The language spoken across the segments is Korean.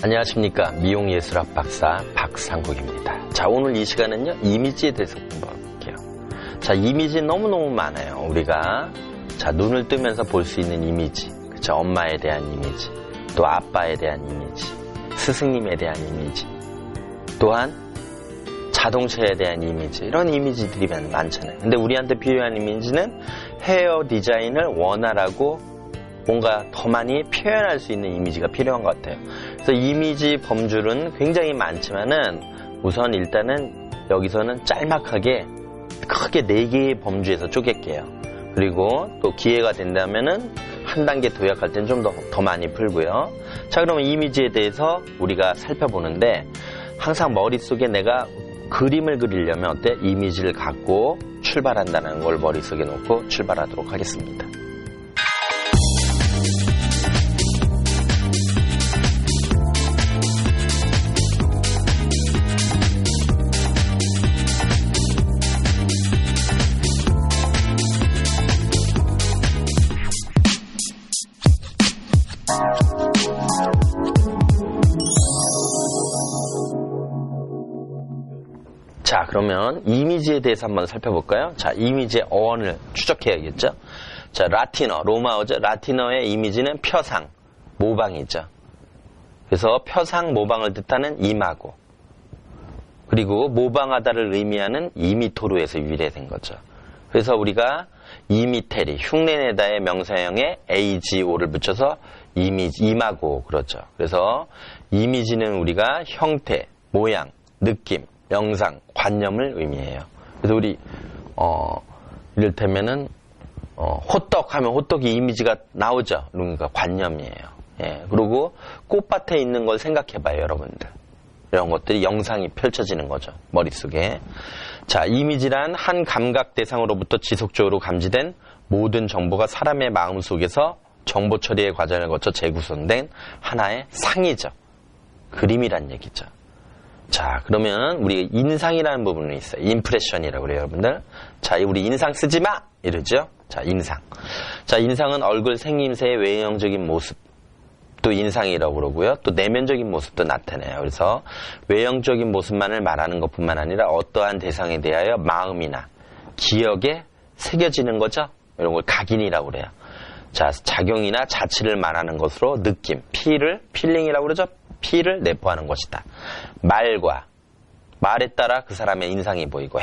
안녕하십니까. 미용예술학 박사 박상국입니다. 자, 오늘 이 시간은요, 이미지에 대해서 공부해볼게요. 자, 이미지 너무너무 많아요. 우리가 눈을 뜨면서 볼 수 있는 이미지, 그쵸? 엄마에 대한 이미지, 또 아빠에 대한 이미지, 스승님에 대한 이미지, 또한 자동차에 대한 이미지, 이런 이미지들이 많잖아요. 근데 우리한테 필요한 이미지는 헤어 디자인을 원활하고 뭔가 더 많이 표현할 수 있는 이미지가 필요한 것 같아요. 그래서 이미지 범주는 굉장히 많지만은 우선 일단은 여기서는 짤막하게 크게 4개의 범주에서 쪼갤게요. 그리고 또 기회가 된다면은 한 단계 도약할 땐 좀 더 많이 풀고요. 자, 그러면 이미지에 대해서 우리가 살펴보는데 항상 머릿속에 내가 그림을 그리려면 어때? 이미지를 갖고 출발한다는 걸 머릿속에 놓고 출발하도록 하겠습니다. 자, 그러면 이미지에 대해서 한번 살펴볼까요? 자, 이미지의 어원을 추적해야겠죠? 자, 라틴어, 로마어죠? 라틴어의 이미지는 표상, 모방이죠. 그래서 표상, 모방을 뜻하는 이마고, 그리고 모방하다를 의미하는 이미토르에서 유래된 거죠. 그래서 우리가 이미테리, 흉내내다의 명사형에 AGO를 붙여서 이마고 그러죠. 그래서 이미지는 우리가 형태, 모양, 느낌, 영상, 관념을 의미해요. 그래서 우리 이를테면은 호떡 하면 호떡이 이미지가 나오죠. 그러니까 관념이에요. 예. 그리고 꽃밭에 있는 걸 생각해봐요, 여러분들. 이런 것들이 영상이 펼쳐지는 거죠, 머릿속에. 자, 이미지란 한 감각 대상으로부터 지속적으로 감지된 모든 정보가 사람의 마음속에서 정보 처리의 과정을 거쳐 재구성된 하나의 상이죠. 그림이란 얘기죠. 자, 그러면 우리 인상이라는 부분이 있어요. 임프레션이라고 그래요, 여러분들. 자, 우리 인상 쓰지 마! 이러죠? 자, 인상. 자, 인상은 얼굴 생김새의 외형적인 모습도 인상이라고 그러고요. 또 내면적인 모습도 나타내요. 그래서 외형적인 모습만을 말하는 것뿐만 아니라 어떠한 대상에 대하여 마음이나 기억에 새겨지는 거죠? 이런 걸 각인이라고 그래요. 자, 작용이나 자치를 말하는 것으로 느낌, 필링이라고 그러죠? 피를 내포하는 것이다. 말에 따라 그 사람의 인상이 보이고,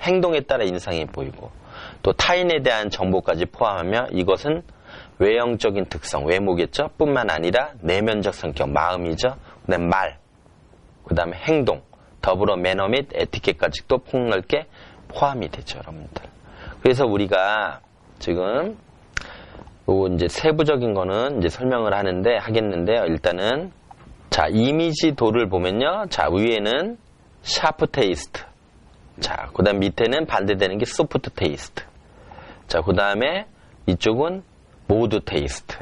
행동에 따라 인상이 보이고, 또 타인에 대한 정보까지 포함하며 이것은 외형적인 특성, 외모겠죠? 뿐만 아니라 내면적 성격, 마음이죠? 그 다음에 그 다음에 행동, 더불어 매너 및 에티켓까지도 폭넓게 포함이 되죠, 여러분들. 그래서 우리가 지금 이제 세부적인 거는 이제 설명을 하겠는데요. 일단은 자, 이미지도를 보면요. 자, 위에는 샤프 테이스트. 자, 그 다음 밑에는 반대되는 게 소프트 테이스트. 자, 그 다음에 이쪽은 모드 테이스트.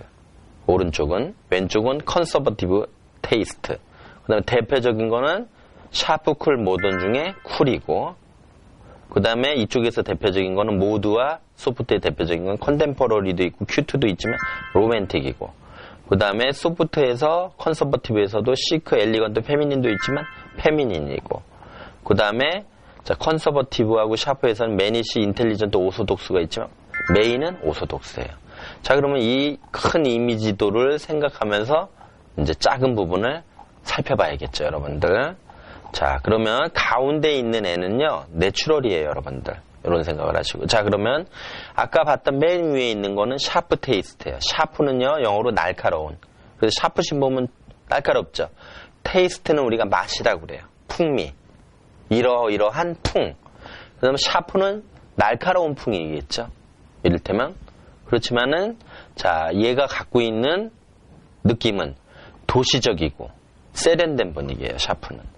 왼쪽은 컨서버티브 테이스트. 그 다음에 대표적인 거는 샤프, 쿨, 모던 중에 쿨이고, 그 다음에 이쪽에서 대표적인 거는 모드와 소프트의 대표적인 건 컨템퍼러리도 있고, 큐트도 있지만 로맨틱이고, 그 다음에 소프트에서 컨서버티브에서도 시크, 엘리건트, 페미닌도 있지만 페미닌이고, 그 다음에 컨서버티브하고 샤프에서는 매니시, 인텔리전트, 오소독스가 있지만 메인은 오소독스예요. 자, 그러면 이 큰 이미지도를 생각하면서 이제 작은 부분을 살펴봐야겠죠, 여러분들. 자, 그러면 가운데 있는 애는요, 내추럴이에요, 여러분들. 이런 생각을 하시고. 자, 그러면 아까 봤던 맨 위에 있는 거는 샤프 테이스트예요. 샤프는요, 영어로 날카로운. 그래서 샤프신 보면 날카롭죠. 테이스트는 우리가 맛이라고 그래요. 풍미. 이러한 풍. 그다음에 샤프는 날카로운 풍이겠죠. 이를테면. 그렇지만은 자, 얘가 갖고 있는 느낌은 도시적이고 세련된 분위기예요, 샤프는.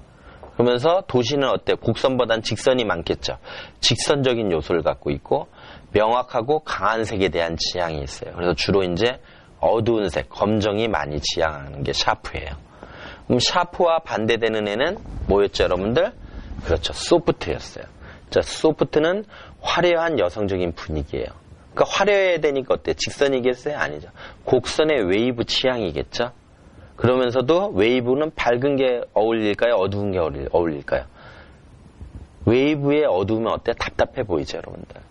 그러면서 도시는 어때요? 곡선보단 직선이 많겠죠. 직선적인 요소를 갖고 있고 명확하고 강한 색에 대한 지향이 있어요. 그래서 주로 이제 어두운 색, 검정이 많이 지향하는 게 샤프예요. 그럼 샤프와 반대되는 애는 뭐였죠, 여러분들? 그렇죠, 소프트였어요. 자, 소프트는 화려한 여성적인 분위기예요. 그러니까 화려해야 되니까 어때요? 직선이겠어요? 아니죠. 곡선의 웨이브 취향이겠죠. 그러면서도 웨이브는 밝은 게 어울릴까요? 어두운 게 어울릴까요? 웨이브에 어두우면 어때? 답답해 보이죠, 여러분들.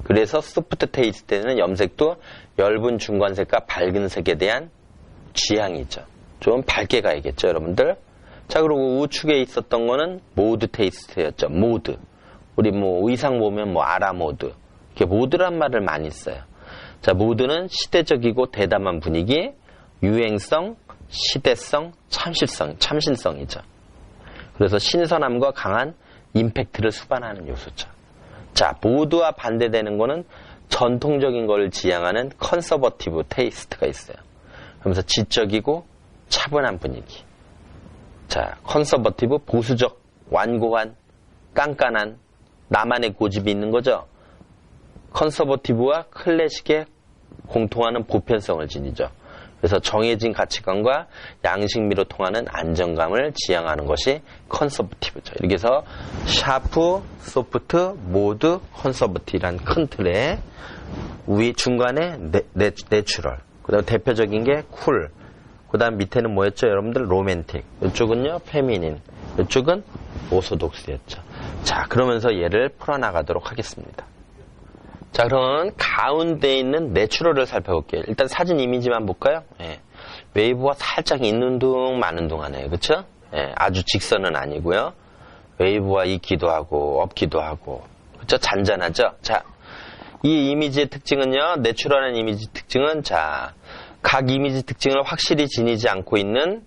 그래서 소프트 테이스트에는 염색도 엷은 중간색과 밝은 색에 대한 취향이 있죠. 좀 밝게 가야겠죠, 여러분들. 자, 그리고 우측에 있었던 거는 모드 테이스트였죠. 모드. 우리 뭐 의상 보면 뭐 아라 모드. 이렇게 모드란 말을 많이 써요. 자, 모드는 시대적이고 대담한 분위기, 유행성, 시대성, 참신성이죠. 그래서 신선함과 강한 임팩트를 수반하는 요소죠. 자, 모드와 반대되는 거는 전통적인 걸 지향하는 컨서버티브 테이스트가 있어요. 그러면서 지적이고 차분한 분위기. 자, 컨서버티브, 보수적, 완고한, 깐깐한, 나만의 고집이 있는 거죠. 컨서버티브와 클래식의 공통하는 보편성을 지니죠. 그래서 정해진 가치관과 양식미로 통하는 안정감을 지향하는 것이 컨서버티브죠. 이렇게 해서 샤프, 소프트, 모드, 컨서버티브라는 큰 틀에 중간에 내추럴, 그 다음 대표적인 게 쿨, 그 다음 밑에는 뭐였죠? 여러분들 로맨틱, 이쪽은요 페미닌, 이쪽은 오소독스였죠. 자, 그러면서 얘를 풀어나가도록 하겠습니다. 자, 그럼 가운데 있는 내추럴을 살펴볼게요. 일단 사진 이미지만 볼까요? 예. 웨이브가 살짝 있는 둥 마는 둥 하네요. 그쵸? 예. 아주 직선은 아니고요. 웨이브가 있기도 하고 없기도 하고, 그쵸? 잔잔하죠? 자, 이 이미지의 특징은요, 내추럴한 이미지 특징은, 자, 각 이미지 특징을 확실히 지니지 않고 있는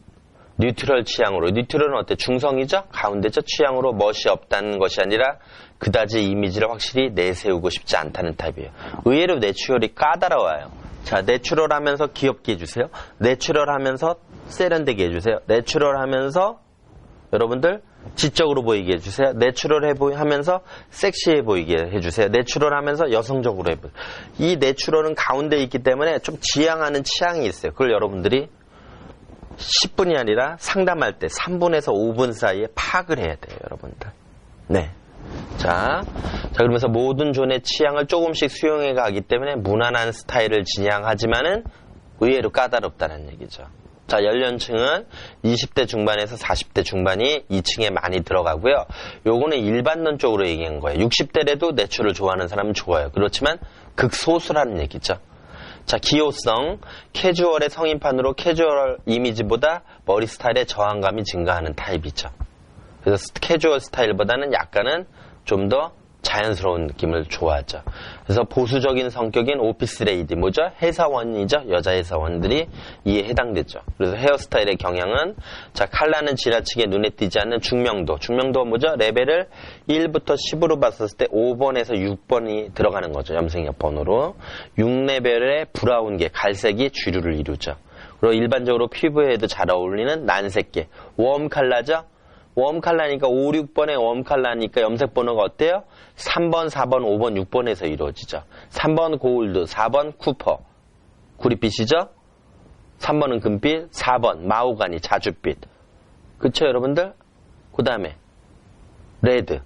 뉴트럴 취향으로, 뉴트럴은 어때? 중성이죠? 가운데죠? 취향으로 멋이 없다는 것이 아니라 그다지 이미지를 확실히 내세우고 싶지 않다는 타입이에요. 의외로 내추럴이 까다로워요. 자, 내추럴 하면서 귀엽게 해주세요. 내추럴 하면서 세련되게 해주세요. 내추럴 하면서 여러분들 지적으로 보이게 해주세요. 내추럴 하면서 섹시해 보이게 해주세요. 내추럴 하면서 여성적으로 해보세요. 이 내추럴은 가운데 있기 때문에 좀 지향하는 취향이 있어요. 그걸 여러분들이 10분이 아니라 상담할 때 3분에서 5분 사이에 파악을 해야 돼요, 여러분들. 네. 자, 그러면서 모든 존의 취향을 조금씩 수용해 가기 때문에 무난한 스타일을 지향하지만은 의외로 까다롭다는 얘기죠. 자, 연령층은 20대 중반에서 40대 중반이 2층에 많이 들어가고요. 요거는 일반론적으로 얘기한 거예요. 60대라도 내추럴 좋아하는 사람은 좋아요. 그렇지만 극소수라는 얘기죠. 자, 기호성, 캐주얼의 성인판으로 캐주얼 이미지보다 머리 스타일의 저항감이 증가하는 타입이죠. 그래서 캐주얼 스타일보다는 약간은 좀 더 자연스러운 느낌을 좋아하죠. 그래서 보수적인 성격인 오피스 레이디, 뭐죠? 회사원이죠. 여자 회사원들이 이에 해당되죠. 그래서 헤어스타일의 경향은, 자, 컬러는 지나치게 눈에 띄지 않는 중명도. 중명도가 뭐죠? 레벨을 1부터 10으로 봤었을 때 5번에서 6번이 들어가는 거죠. 염색약 번호로. 6레벨의 브라운계, 갈색이 주류를 이루죠. 그리고 일반적으로 피부에도 잘 어울리는 난색계, 웜 컬러죠. 웜 컬러니까 5, 6번의 웜 컬러니까 염색 번호가 어때요? 3번, 4번, 5번, 6번에서 이루어지죠. 3번 고울드, 4번 쿠퍼, 구릿빛이죠? 3번은 금빛, 4번 마호가니, 자줏빛. 그쵸, 여러분들? 그 다음에 레드,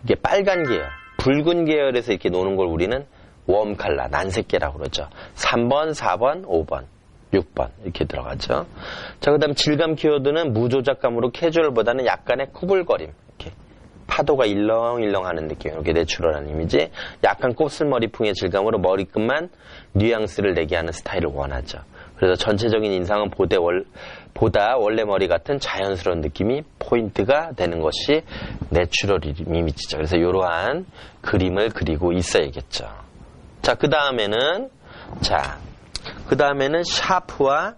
이게 빨간 계열, 붉은 계열에서 이렇게 노는 걸 우리는 웜 컬러, 난색계라고 그러죠. 3번, 4번, 5번. 6번 이렇게 들어가죠. 자, 그 다음 질감 키워드는 무조작감으로 캐주얼보다는 약간의 쿠불거림, 이렇게 파도가 일렁일렁하는 느낌, 이렇게 내추럴한 이미지, 약간 곱슬머리풍의 질감으로 머리끝만 뉘앙스를 내게 하는 스타일을 원하죠. 그래서 전체적인 인상은 보다 원래 머리 같은 자연스러운 느낌이 포인트가 되는 것이 내추럴 이미지죠. 그래서 이러한 그림을 그리고 있어야겠죠. 자, 그 다음에는 샤프와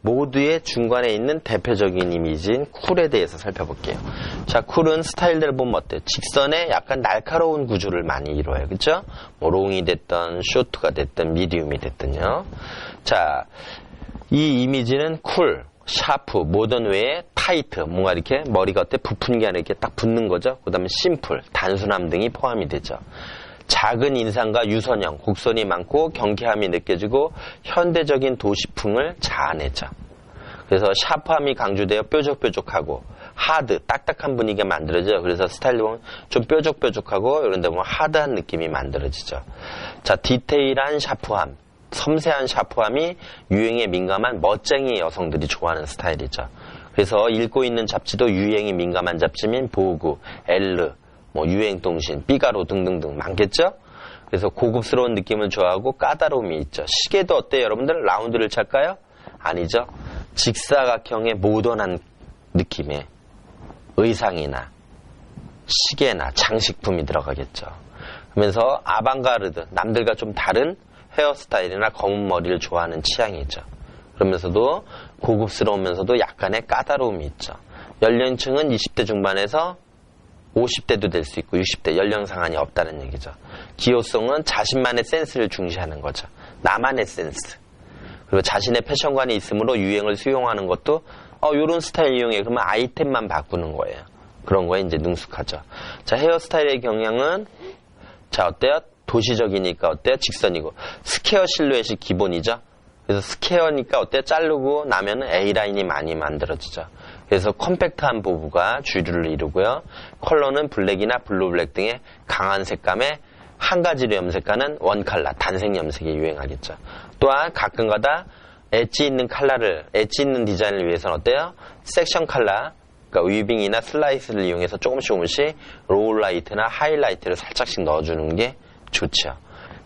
모드의 중간에 있는 대표적인 이미지인 쿨에 대해서 살펴볼게요. 자, 쿨은 스타일대로 보면 어때요? 직선의 약간 날카로운 구조를 많이 이루어요. 그쵸? 뭐 롱이 됐든 쇼트가 됐든 미디움이 됐든요. 자, 이 이미지는 쿨, 샤프, 모던 외에 타이트, 뭔가 이렇게 머리가 어때? 부푼 게 아니라 이렇게 딱 붙는 거죠. 그 다음에 심플, 단순함 등이 포함이 되죠. 작은 인상과 유선형, 곡선이 많고 경쾌함이 느껴지고 현대적인 도시풍을 자아내죠. 그래서 샤프함이 강조되어 뾰족뾰족하고 하드, 딱딱한 분위기가 만들어져요. 그래서 스타일로 보면 좀 뾰족뾰족하고 이런 데 보면 하드한 느낌이 만들어지죠. 자, 디테일한 샤프함, 섬세한 샤프함이 유행에 민감한 멋쟁이 여성들이 좋아하는 스타일이죠. 그래서 읽고 있는 잡지도 유행이 민감한 잡지인 보그, 엘르, 뭐 유행통신, 삐가로 등등등 많겠죠? 그래서 고급스러운 느낌을 좋아하고 까다로움이 있죠. 시계도 어때요? 여러분들 라운드를 찰까요? 아니죠. 직사각형의 모던한 느낌의 의상이나 시계나 장식품이 들어가겠죠. 그러면서 아방가르드, 남들과 좀 다른 헤어스타일이나 검은 머리를 좋아하는 취향이죠. 그러면서도 고급스러우면서도 약간의 까다로움이 있죠. 연령층은 20대 중반에서 50대도 될 수 있고 60대 연령 상한이 없다는 얘기죠. 기호성은 자신만의 센스를 중시하는 거죠. 나만의 센스. 그리고 자신의 패션관이 있으므로 유행을 수용하는 것도 요런 스타일 이용해. 그러면 아이템만 바꾸는 거예요. 그런 거에 이제 능숙하죠. 자, 헤어스타일의 경향은 자, 어때요? 도시적이니까 어때요? 직선이고. 스퀘어 실루엣이 기본이죠. 그래서 스퀘어니까 어때요? 자르고 나면은 A라인이 많이 만들어지죠. 그래서 컴팩트한 보부가 주류를 이루고요. 컬러는 블랙이나 블루블랙 등의 강한 색감에 한 가지로 염색하는 원칼라, 단색 염색이 유행하겠죠. 또한 가끔가다 엣지 있는 디자인을 위해서는 어때요? 섹션 칼라, 그러니까 위빙이나 슬라이스를 이용해서 조금씩 로우라이트나 하이라이트를 살짝씩 넣어주는 게 좋죠.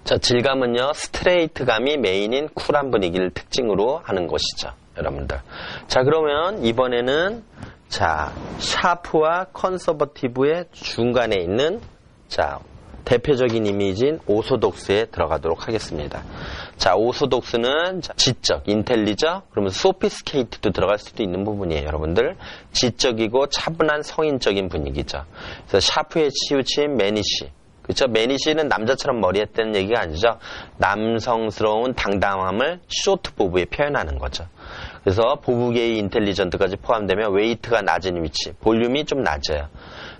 자, 질감은요, 스트레이트감이 메인인 쿨한 분위기를 특징으로 하는 것이죠. 여러분들. 자, 그러면 이번에는 자, 샤프와 컨서버티브의 중간에 있는 자, 대표적인 이미지인 오소독스에 들어가도록 하겠습니다. 자, 오소독스는 지적, 인텔리저, 그러면서 소피스케이트도 들어갈 수도 있는 부분이에요, 여러분들. 지적이고 차분한 성인적인 분위기죠. 그래서 샤프에 치우친 매니시. 그렇죠? 매니시는 남자처럼 머리했다는 얘기가 아니죠. 남성스러운 당당함을 쇼트 보브에 표현하는 거죠. 그래서 보브계의 인텔리전트까지 포함되면 웨이트가 낮은 위치, 볼륨이 좀 낮아요.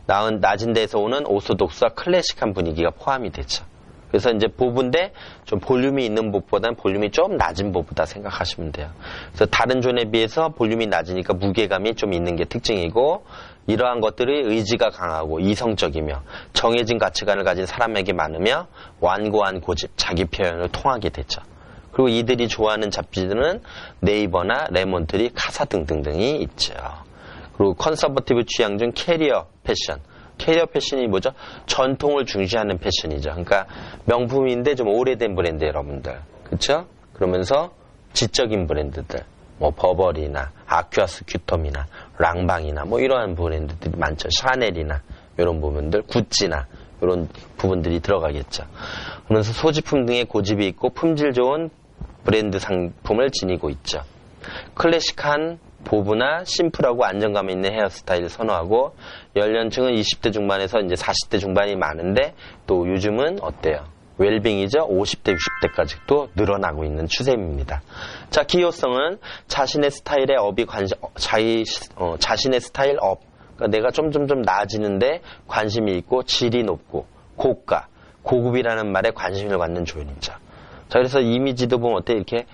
낮은 데서 오는 오소독스와 클래식한 분위기가 포함이 되죠. 그래서 이제 보브인데 좀 볼륨이 있는 보브보다는 볼륨이 좀 낮은 보브다 생각하시면 돼요. 그래서 다른 존에 비해서 볼륨이 낮으니까 무게감이 좀 있는 게 특징이고, 이러한 것들이 의지가 강하고 이성적이며 정해진 가치관을 가진 사람에게 많으며 완고한 고집, 자기 표현을 통하게 되죠. 그리고 이들이 좋아하는 잡지들은 네이버나 레몬트리, 카사 등등등이 있죠. 그리고 컨서버티브 취향 중 캐리어 패션. 캐리어 패션이 뭐죠? 전통을 중시하는 패션이죠. 그러니까 명품인데 좀 오래된 브랜드 여러분들. 그렇죠? 그러면서 지적인 브랜드들. 뭐 버버리나 아큐아스 큐텀이나 랑방이나 뭐 이러한 브랜드들이 많죠. 샤넬이나 이런 부분들, 구찌나 이런 부분들이 들어가겠죠. 그러면서 소지품 등의 고집이 있고 품질 좋은 브랜드 상품을 지니고 있죠. 클래식한 보브나 심플하고 안정감 있는 헤어스타일을 선호하고, 연령층은 20대 중반에서 이제 40대 중반이 많은데, 또 요즘은 어때요? 웰빙이죠. 50대, 60대까지도 늘어나고 있는 추세입니다. 자, 기호성은 자신의 스타일의 업이 자신의 스타일 업. 그러니까 내가 좀 나아지는데 관심이 있고 질이 높고 고가, 고급이라는 말에 관심을 갖는 조인이죠. 자, 그래서 이미지도 보면 어때? 이렇게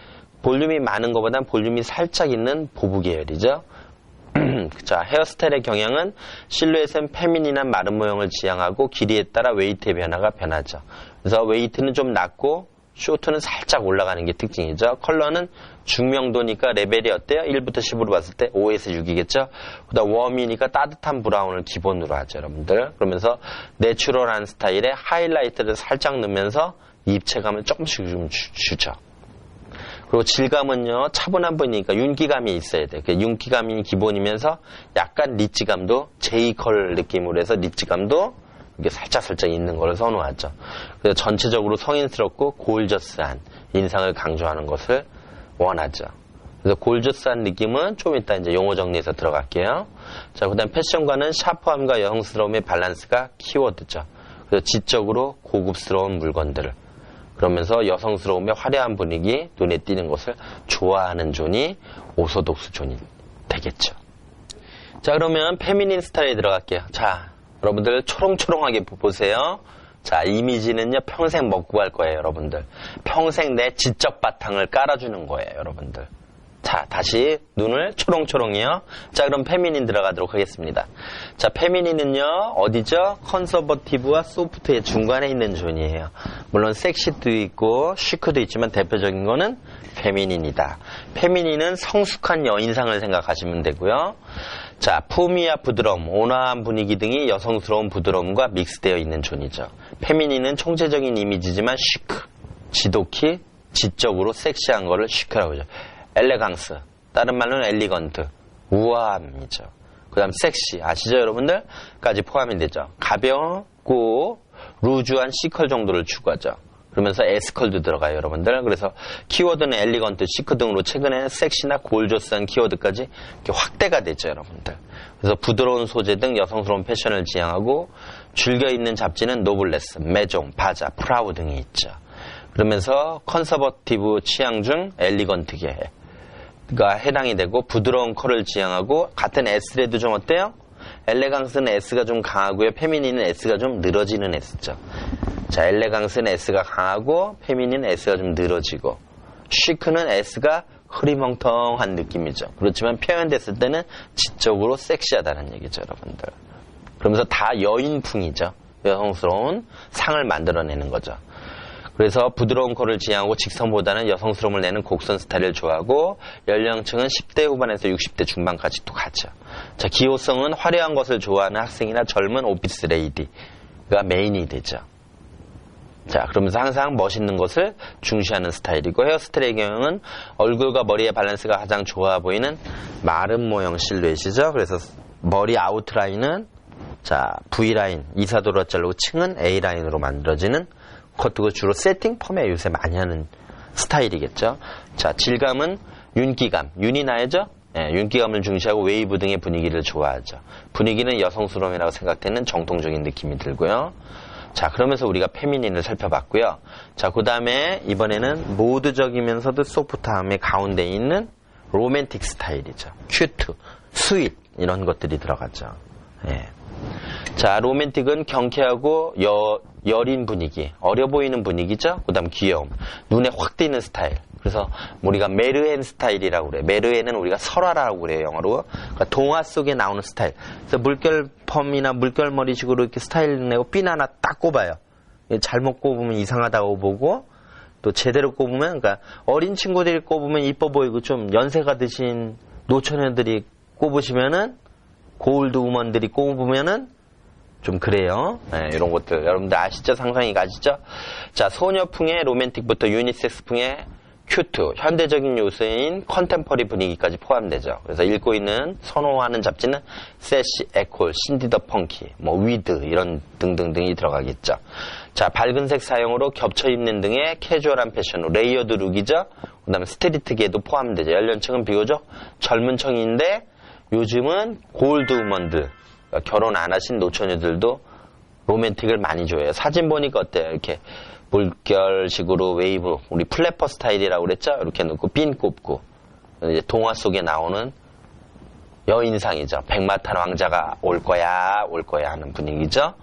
볼륨이 많은 것보단 볼륨이 살짝 있는 보부 계열이죠. 자, 헤어스타일의 경향은 실루엣은 페미닌한 마른 모형을 지향하고 길이에 따라 웨이트의 변화가 변하죠. 그래서 웨이트는 좀 낮고 쇼트는 살짝 올라가는 게 특징이죠. 컬러는 중명도니까 레벨이 어때요? 1부터 10으로 봤을 때 5에서 6이겠죠. 그다음 웜이니까 따뜻한 브라운을 기본으로 하죠, 여러분들. 그러면서 내추럴한 스타일에 하이라이트를 살짝 넣으면서 입체감을 조금씩 좀 주죠. 그리고 질감은요, 차분한 분이니까 윤기감이 있어야 돼요. 윤기감이 기본이면서 약간 리치감도 제이컬 느낌으로 해서 리치감도 이게 살짝 있는 걸 선호하죠. 그래서 전체적으로 성인스럽고 골저스한 인상을 강조하는 것을 원하죠. 그래서 골저스한 느낌은 좀 이따 이제 용어 정리해서 들어갈게요. 자, 그 다음 패션과는 샤프함과 여성스러움의 밸런스가 키워드죠. 그래서 지적으로 고급스러운 물건들을, 그러면서 여성스러움의 화려한 분위기, 눈에 띄는 것을 좋아하는 존이 오소독스 존이 되겠죠. 자, 그러면 페미닌 스타일에 들어갈게요. 자, 여러분들 초롱초롱하게 보세요. 자, 이미지는요, 평생 먹고 갈 거예요, 여러분들. 평생 내 지적 바탕을 깔아주는 거예요, 여러분들. 자, 다시 눈을 초롱초롱이요. 자, 그럼 페미닌 들어가도록 하겠습니다. 자, 페미닌은요, 어디죠? 컨서버티브와 소프트의 중간에 있는 존이에요. 물론 섹시도 있고 시크도 있지만 대표적인 거는 페미닌이다. 페미닌은 성숙한 여인상을 생각하시면 되고요. 자, 품위와 부드러움, 온화한 분위기 등이 여성스러운 부드러움과 믹스되어 있는 존이죠. 페미닌은 총체적인 이미지지만 시크, 지독히 지적으로 섹시한 거를 시크라고 하죠. 엘레강스, 다른 말로는 엘리건트, 우아함이죠. 그 다음 섹시, 아시죠 여러분들? 까지 포함이 되죠. 가볍고 루즈한 C컬 정도를 추구하죠. 그러면서 S컬도 들어가요 여러분들. 그래서 키워드는 엘리건트, 시크 등으로 최근에 섹시나 골조스한 키워드까지 이렇게 확대가 되죠 여러분들. 그래서 부드러운 소재 등 여성스러운 패션을 지향하고 즐겨 입는 잡지는 노블레스, 메종, 바자, 프라우 등이 있죠. 그러면서 컨서버티브 취향 중 엘리건트계가 해당이 되고 부드러운 컬을 지향하고 같은 S래도 좀 어때요? 엘레강스는 S가 좀 강하고요. 페미닌은 S가 좀 늘어지는 S죠. 자, 엘레강스는 S가 강하고 페미닌은 S가 좀 늘어지고 시크는 S가 흐리멍텅한 느낌이죠. 그렇지만 표현됐을 때는 지적으로 섹시하다는 얘기죠 여러분들. 그러면서 다 여인풍이죠. 여성스러운 상을 만들어내는 거죠. 그래서 부드러운 컬을 지향하고 직선보다는 여성스러움을 내는 곡선 스타일을 좋아하고 연령층은 10대 후반에서 60대 중반까지 또 가죠. 자, 기호성은 화려한 것을 좋아하는 학생이나 젊은 오피스 레이디가 메인이 되죠. 자, 그러면서 항상 멋있는 것을 중시하는 스타일이고 헤어스타일의 경우는 얼굴과 머리의 밸런스가 가장 좋아 보이는 마른 모형 실루엣이죠. 그래서 머리 아웃라인은 자, V라인, 이사도로 자르고 층은 A라인으로 만들어지는 그것도 주로 세팅 펌에 요새 많이 하는 스타일이겠죠. 자, 질감은 윤기감, 윤이 나야죠? 예, 윤기감을 중시하고 웨이브 등의 분위기를 좋아하죠. 분위기는 여성스러움이라고 생각되는 정통적인 느낌이 들고요. 자, 그러면서 우리가 페미닌을 살펴봤고요. 자, 그 다음에 이번에는 모드적이면서도 소프트함의 가운데 있는 로맨틱 스타일이죠. 큐트, 스윗 이런 것들이 들어가죠. 예. 자, 로맨틱은 경쾌하고 여린 분위기, 어려 보이는 분위기죠. 그 다음 귀여움, 눈에 확 띄는 스타일. 그래서 우리가 메르헨 스타일이라고 그래요. 메르헨은 우리가 설화라고 그래요, 영어로. 그러니까 동화 속에 나오는 스타일. 그래서 물결 펌이나 물결 머리식으로 이렇게 스타일 내고 핀 하나 딱 꼽아요. 잘못 꼽으면 이상하다고 보고 또 제대로 꼽으면, 그러니까 어린 친구들이 꼽으면 이뻐 보이고 좀 연세가 드신 노처녀들이 꼽으시면은 고울드 우먼들이 꼽으면은 좀 그래요. 네, 이런 것들 여러분들 아시죠? 상상이 가시죠? 자, 소녀풍의 로맨틱부터 유니섹스풍의 큐트, 현대적인 요소인 컨템퍼리 분위기까지 포함되죠. 그래서 읽고 있는 선호하는 잡지는 세시, 에콜, 신디 더 펑키, 뭐 위드 이런 등등등이 들어가겠죠. 자, 밝은 색 사용으로 겹쳐 입는 등의 캐주얼한 패션, 레이어드 룩이죠. 그다음에 스트리트계도 포함되죠. 연령층은 비교적 젊은 층인데 요즘은 골드 우먼들, 결혼 안 하신 노처녀들도 로맨틱을 많이 줘요. 사진 보니까 어때요? 이렇게 물결식으로 웨이브, 우리 플래퍼 스타일이라고 그랬죠? 이렇게 놓고 핀 꼽고 이제 동화 속에 나오는 여인상이죠. 백마탄 왕자가 올 거야 하는 분위기죠.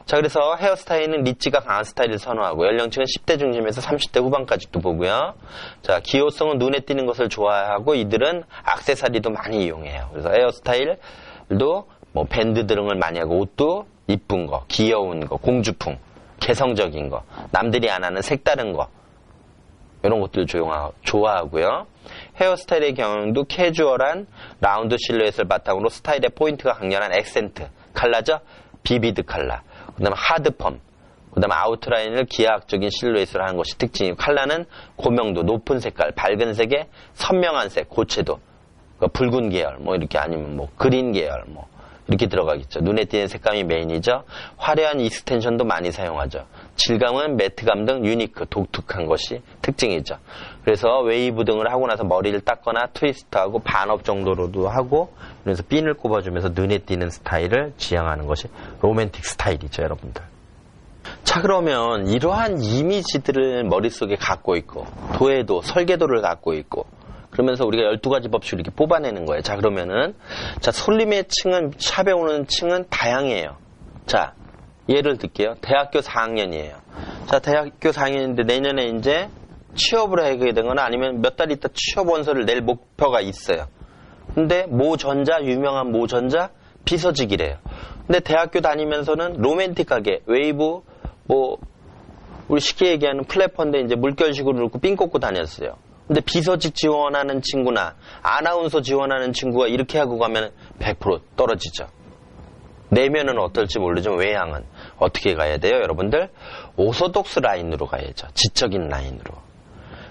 자, 그래서 헤어스타일은 리치가 강한 스타일을 선호하고 연령층은 10대 중심에서 30대 후반까지도 보고요. 자, 기호성은 눈에 띄는 것을 좋아하고 이들은 액세서리도 많이 이용해요. 그래서 헤어스타일도 뭐 밴드 등을 많이 하고 옷도 이쁜 거, 귀여운 거, 공주풍, 개성적인 거, 남들이 안 하는 색다른 거 이런 것들 좋아하고요. 헤어스타일의 경우도 캐주얼한 라운드 실루엣을 바탕으로 스타일의 포인트가 강렬한 액센트 컬러죠. 비비드 컬러, 그 다음에 하드펌, 그 다음에 아웃라인을 기하학적인 실루엣으로 하는 것이 특징이고 컬러는 고명도, 높은 색깔, 밝은 색의 선명한 색, 고채도, 그러니까 붉은 계열, 뭐 이렇게 아니면 뭐 그린 계열, 뭐 이렇게 들어가겠죠. 눈에 띄는 색감이 메인이죠. 화려한 익스텐션도 많이 사용하죠. 질감은 매트감 등 유니크, 독특한 것이 특징이죠. 그래서 웨이브 등을 하고 나서 머리를 닦거나 트위스트하고 반업 정도로도 하고 그래서 핀을 꼽아주면서 눈에 띄는 스타일을 지향하는 것이 로맨틱 스타일이죠, 여러분들. 자, 그러면 이러한 이미지들을 머릿속에 갖고 있고 도해도, 설계도를 갖고 있고 그러면서 우리가 12가지 법칙을 이렇게 뽑아내는 거예요. 자, 그러면은, 자, 솔림의 층은, 샵에 오는 층은 다양해요. 자, 예를 들게요. 대학교 4학년이에요. 자, 대학교 4학년인데 내년에 이제 취업을 하게 되거나 아니면 몇 달 있다 취업 원서를 낼 목표가 있어요. 근데 모전자, 유명한 모전자, 비서직이래요. 근데 대학교 다니면서는 로맨틱하게, 웨이브, 뭐, 우리 쉽게 얘기하는 플래퍼인데 이제 물결식으로 넣고 삥 꽂고 다녔어요. 근데 비서직 지원하는 친구나 아나운서 지원하는 친구가 이렇게 하고 가면 100% 떨어지죠. 내면은 어떨지 모르지만 외향은 어떻게 가야 돼요, 여러분들? 오소독스 라인으로 가야죠. 지적인 라인으로.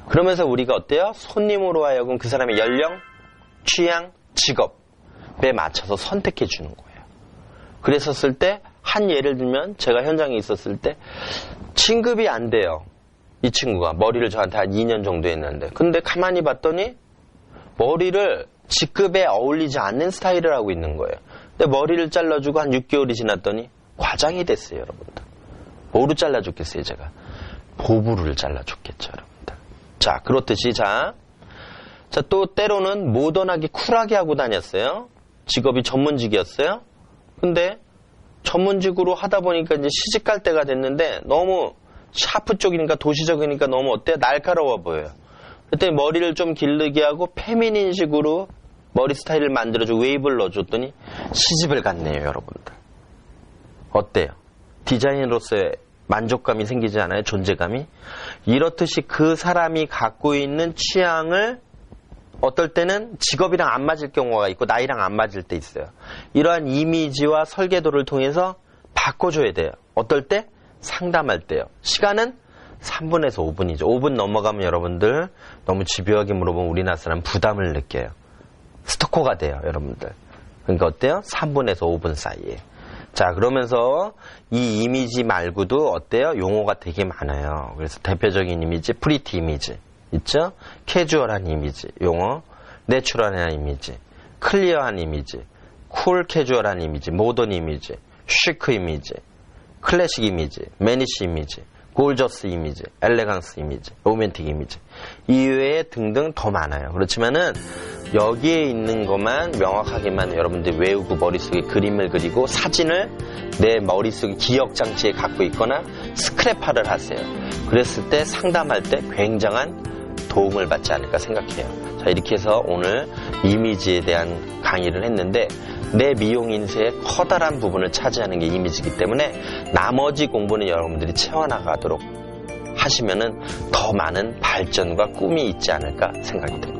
그러면서 우리가 어때요? 손님으로 하여금 그 사람의 연령, 취향, 직업에 맞춰서 선택해 주는 거예요. 그랬었을 때 한 예를 들면 제가 현장에 있었을 때 진급이 안 돼요. 이 친구가 머리를 저한테 한 2년 정도 했는데 근데 가만히 봤더니 머리를 직급에 어울리지 않는 스타일을 하고 있는 거예요. 근데 머리를 잘라주고 한 6개월이 지났더니 과장이 됐어요, 여러분들. 뭐로 잘라줬겠어요, 제가? 보부를 잘라줬겠죠, 여러분들. 자, 그렇듯이 또 때로는 모던하게 쿨하게 하고 다녔어요. 직업이 전문직이었어요. 근데 전문직으로 하다 보니까 이제 시집갈 때가 됐는데 너무 샤프 쪽이니까 도시적이니까 너무 어때요? 날카로워 보여요. 그때 머리를 좀 길르게 하고 페미닌식으로 머리 스타일을 만들어주고 웨이브를 넣어줬더니 시집을 갔네요, 여러분들. 어때요? 디자이너로서의 만족감이 생기지 않아요? 존재감이? 이렇듯이 그 사람이 갖고 있는 취향을 어떨 때는 직업이랑 안 맞을 경우가 있고 나이랑 안 맞을 때 있어요. 이러한 이미지와 설계도를 통해서 바꿔줘야 돼요. 어떨 때? 상담할 때요. 시간은 3분에서 5분이죠. 5분 넘어가면 여러분들 너무 집요하게 물어보면 우리나라 사람 부담을 느껴요. 스토커가 돼요, 여러분들. 그러니까 어때요? 3분에서 5분 사이에. 자, 그러면서 이 이미지 말고도 어때요? 용어가 되게 많아요. 그래서 대표적인 이미지, 프리티 이미지. 있죠? 캐주얼한 이미지, 용어, 내추럴한 이미지, 클리어한 이미지, 쿨 캐주얼한 이미지, 모던 이미지, 쉬크 이미지, 클래식 이미지, 매니시 이미지, 골저스 이미지, 엘레강스 이미지, 로맨틱 이미지 이외에 등등 더 많아요. 그렇지만은 여기에 있는 것만 명확하게만 여러분들이 외우고 머릿속에 그림을 그리고 사진을 내 머릿속에 기억장치에 갖고 있거나 스크랩화를 하세요. 그랬을 때 상담할 때 굉장한 도움을 받지 않을까 생각해요. 자, 이렇게 해서 오늘 이미지에 대한 강의를 했는데 내 미용 인쇄의 커다란 부분을 차지하는 게 이미지이기 때문에 나머지 공부는 여러분들이 채워나가도록 하시면은 더 많은 발전과 꿈이 있지 않을까 생각이 듭니다.